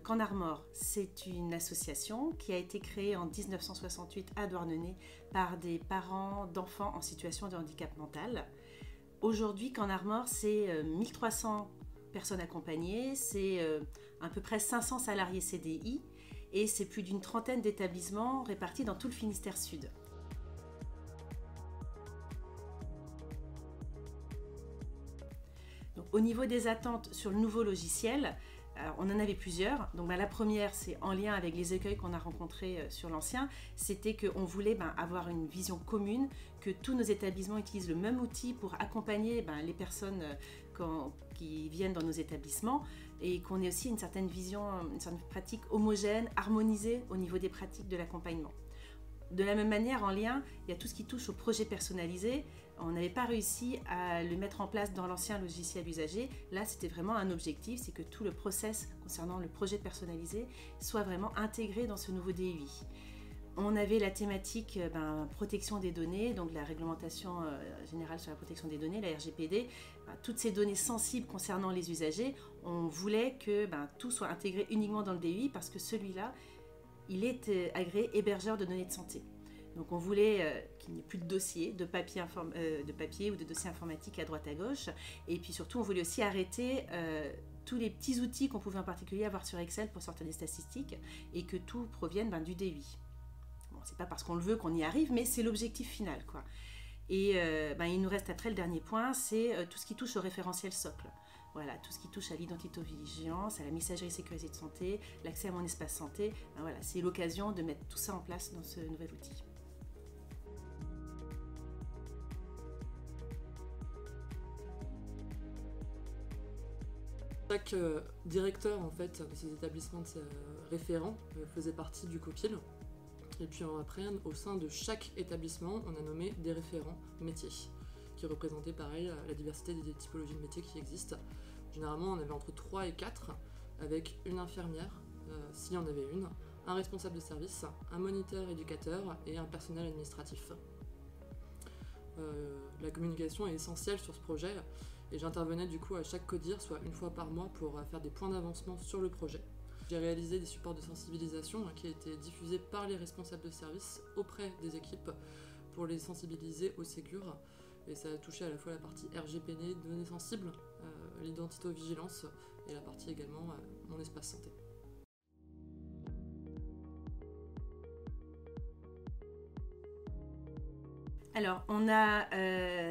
Camp Armor, c'est une association qui a été créée en 1968 à Douarnenez par des parents d'enfants en situation de handicap mental. Aujourd'hui, Camp Armor, c'est 1300 personnes accompagnées, c'est à peu près 500 salariés CDI et c'est plus d'une trentaine d'établissements répartis dans tout le Finistère Sud. Donc, au niveau des attentes sur le nouveau logiciel, on en avait plusieurs. Donc, la première, c'est en lien avec les écueils qu'on a rencontrés sur l'ancien, c'était qu'on voulait avoir une vision commune, que tous nos établissements utilisent le même outil pour accompagner les personnes qui viennent dans nos établissements et qu'on ait aussi une certaine vision, une certaine pratique homogène, harmonisée au niveau des pratiques de l'accompagnement. De la même manière, en lien, il y a tout ce qui touche au projet personnalisé. On n'avait pas réussi à le mettre en place dans l'ancien logiciel usagé. Là, c'était vraiment un objectif, c'est que tout le process concernant le projet personnalisé soit vraiment intégré dans ce nouveau DUI. On avait la thématique protection des données, donc la réglementation générale sur la protection des données, la RGPD. Toutes ces données sensibles concernant les usagers, on voulait que tout soit intégré uniquement dans le DUI parce que celui-là, il est agréé hébergeur de données de santé. Donc on voulait qu'il n'y ait plus de dossiers, de papier ou de dossiers informatiques à droite à gauche. Et puis surtout, on voulait aussi arrêter tous les petits outils qu'on pouvait en particulier avoir sur Excel pour sortir des statistiques et que tout provienne du DUI. Bon, c'est pas parce qu'on le veut qu'on y arrive, mais c'est l'objectif final, quoi. Et il nous reste après le dernier point, c'est tout ce qui touche au référentiel socle. Voilà, tout ce qui touche à l'identité-vigilance, à la messagerie sécurisée de santé, l'accès à mon espace santé. Voilà, c'est l'occasion de mettre tout ça en place dans ce nouvel outil. Chaque directeur en fait, de ces établissements référents faisait partie du COPIL. Et puis après, au sein de chaque établissement, on a nommé des référents métiers, qui représentaient pareil la diversité des typologies de métiers qui existent. Généralement, on avait entre 3 et 4, avec une infirmière, s'il y en avait une, un responsable de service, un moniteur éducateur et un personnel administratif. La communication est essentielle sur ce projet et j'intervenais du coup à chaque CODIR, soit une fois par mois, pour faire des points d'avancement sur le projet. J'ai réalisé des supports de sensibilisation qui étaient diffusés par les responsables de service auprès des équipes pour les sensibiliser au Ségur. Et ça a touché à la fois la partie RGPD, données sensibles, l'identité-vigilance et la partie également mon espace santé. Alors, on a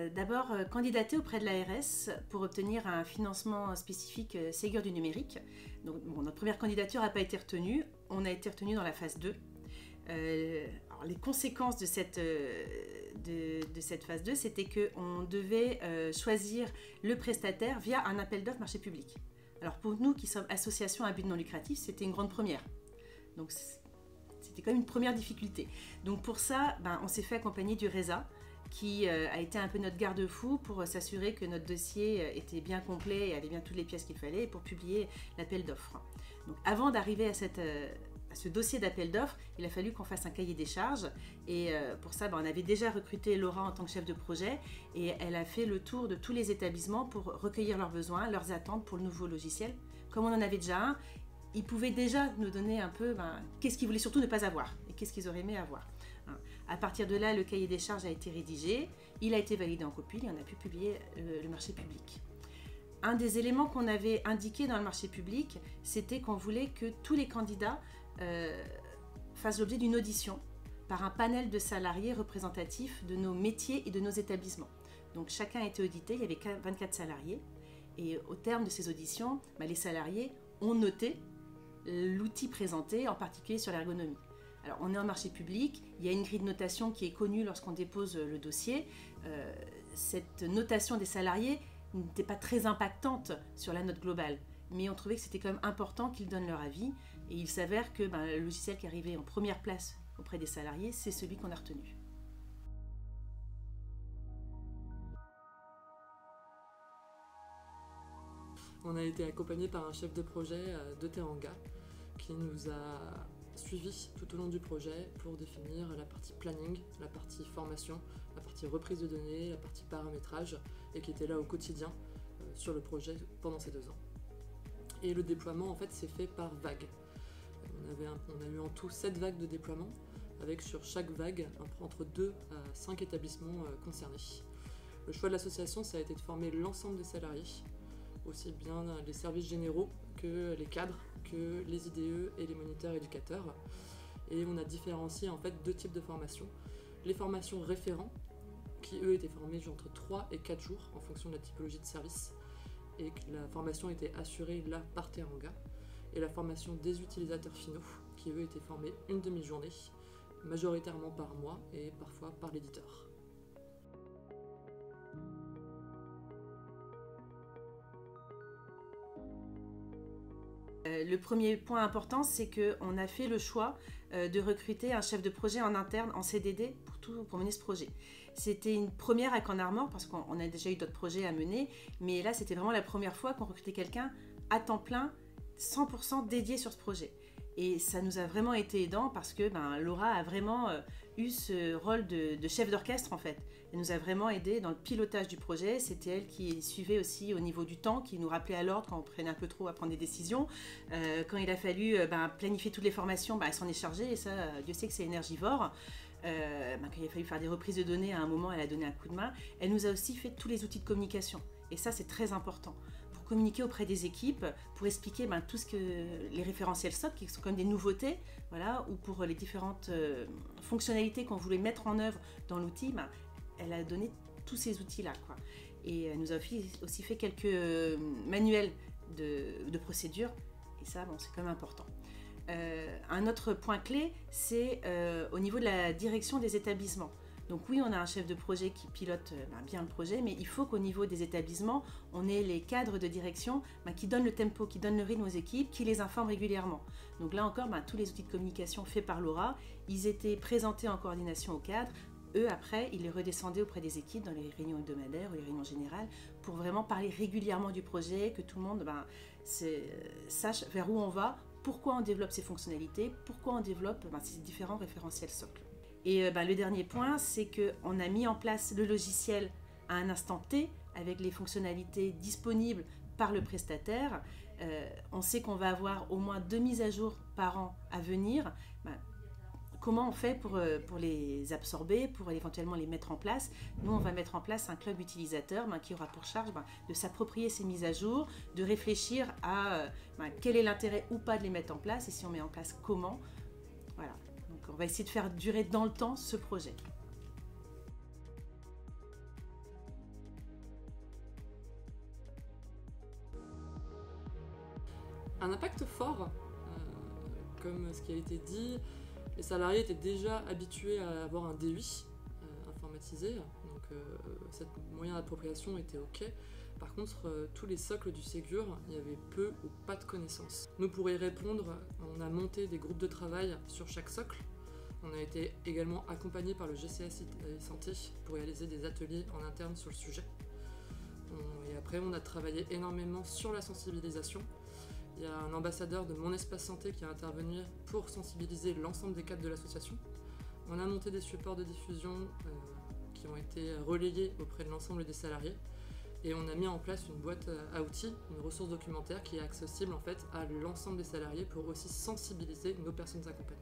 d'abord candidaté auprès de l'ARS pour obtenir un financement spécifique Ségur du numérique. Donc, notre première candidature n'a pas été retenue. On a été retenu dans la phase 2. Alors, les conséquences de cette phase 2, c'était qu'on devait choisir le prestataire via un appel d'offres marché public. Alors, pour nous qui sommes association à but non lucratif, c'était une grande première. Donc, c'était quand même une première difficulté. Donc pour ça, on s'est fait accompagner du RESA, qui a été un peu notre garde-fou pour s'assurer que notre dossier était bien complet et avait bien toutes les pièces qu'il fallait pour publier l'appel d'offres. Donc avant d'arriver à ce dossier d'appel d'offres, il a fallu qu'on fasse un cahier des charges. Et pour ça, on avait déjà recruté Laura en tant que chef de projet et elle a fait le tour de tous les établissements pour recueillir leurs besoins, leurs attentes pour le nouveau logiciel. Comme on en avait déjà un, ils pouvaient déjà nous donner un peu qu'est-ce qu'ils voulaient surtout ne pas avoir et qu'est-ce qu'ils auraient aimé avoir. À partir de là, le cahier des charges a été rédigé, il a été validé en COPIL et on a pu publier le marché public. Un des éléments qu'on avait indiqué dans le marché public, c'était qu'on voulait que tous les candidats fassent l'objet d'une audition par un panel de salariés représentatifs de nos métiers et de nos établissements. Donc chacun a été audité, il y avait 24 salariés et au terme de ces auditions, les salariés ont noté l'outil présenté, en particulier sur l'ergonomie. Alors, on est en marché public, il y a une grille de notation qui est connue lorsqu'on dépose le dossier. Cette notation des salariés n'était pas très impactante sur la note globale, mais on trouvait que c'était quand même important qu'ils donnent leur avis. Et il s'avère que le logiciel qui arrivait en première place auprès des salariés, c'est celui qu'on a retenu. On a été accompagné par un chef de projet de Teranga qui nous a suivis tout au long du projet pour définir la partie planning, la partie formation, la partie reprise de données, la partie paramétrage et qui était là au quotidien sur le projet pendant ces 2 ans. Et le déploiement en fait s'est fait par vague. On a eu en tout 7 vagues de déploiement, avec sur chaque vague entre 2 à 5 établissements concernés. Le choix de l'association, ça a été de former l'ensemble des salariés, aussi bien les services généraux que les cadres, que les IDE et les moniteurs éducateurs. Et on a différencié en fait 2 types de formations. Les formations référents, qui eux étaient formés entre 3 et 4 jours en fonction de la typologie de service, et la formation était assurée là par Teranga. Et la formation des utilisateurs finaux, qui eux étaient formés une demi-journée, majoritairement par mois et parfois par l'éditeur. Le premier point important, c'est qu'on a fait le choix de recruter un chef de projet en interne, en CDD, pour mener ce projet. C'était une première à Camp Narmor, parce qu'on a déjà eu d'autres projets à mener, mais là, c'était vraiment la première fois qu'on recrutait quelqu'un à temps plein, 100% dédié sur ce projet. Et ça nous a vraiment été aidant parce que Laura a vraiment eu ce rôle de chef d'orchestre en fait. Elle nous a vraiment aidé dans le pilotage du projet. C'était elle qui suivait aussi au niveau du temps, qui nous rappelait à l'ordre quand on prenait un peu trop à prendre des décisions. Quand il a fallu planifier toutes les formations, elle s'en est chargée et ça, Dieu sait que c'est énergivore. Quand il a fallu faire des reprises de données, à un moment, elle a donné un coup de main. Elle nous a aussi fait tous les outils de communication. Et ça, c'est très important. Communiquer auprès des équipes pour expliquer tout ce que les référentiels SOC qui sont comme des nouveautés, voilà, ou pour les différentes fonctionnalités qu'on voulait mettre en œuvre dans l'outil, elle a donné tous ces outils-là, quoi. Et elle nous a aussi fait quelques manuels de procédure, et ça, c'est quand même important. Un autre point clé, c'est au niveau de la direction des établissements. Donc oui, on a un chef de projet qui pilote bien le projet, mais il faut qu'au niveau des établissements, on ait les cadres de direction qui donnent le tempo, qui donnent le rythme aux équipes, qui les informent régulièrement. Donc là encore, tous les outils de communication faits par Laura, ils étaient présentés en coordination aux cadres. Eux, après, ils les redescendaient auprès des équipes dans les réunions hebdomadaires ou les réunions générales pour vraiment parler régulièrement du projet, que tout le monde sache vers où on va, pourquoi on développe ces fonctionnalités, pourquoi on développe ces différents référentiels socles. Et le dernier point, c'est qu'on a mis en place le logiciel à un instant T avec les fonctionnalités disponibles par le prestataire. On sait qu'on va avoir au moins 2 mises à jour par an à venir. Comment on fait pour les absorber, pour éventuellement les mettre en place? Nous, on va mettre en place un club utilisateur qui aura pour charge de s'approprier ces mises à jour, de réfléchir à quel est l'intérêt ou pas de les mettre en place et si on met en place comment. Voilà. On va essayer de faire durer dans le temps ce projet. Un impact fort, comme ce qui a été dit, les salariés étaient déjà habitués à avoir un DUI informatisé, donc cette moyen d'appropriation était OK. Par contre, tous les socles du Ségur, il y avait peu ou pas de connaissances. Nous, pour y répondre, on a monté des groupes de travail sur chaque socle. On a été également accompagné par le GCS Santé pour réaliser des ateliers en interne sur le sujet. Et après, on a travaillé énormément sur la sensibilisation. Il y a un ambassadeur de Mon Espace Santé qui est intervenu pour sensibiliser l'ensemble des cadres de l'association. On a monté des supports de diffusion qui ont été relayés auprès de l'ensemble des salariés. Et on a mis en place une boîte à outils, une ressource documentaire qui est accessible en fait à l'ensemble des salariés pour aussi sensibiliser nos personnes accompagnées.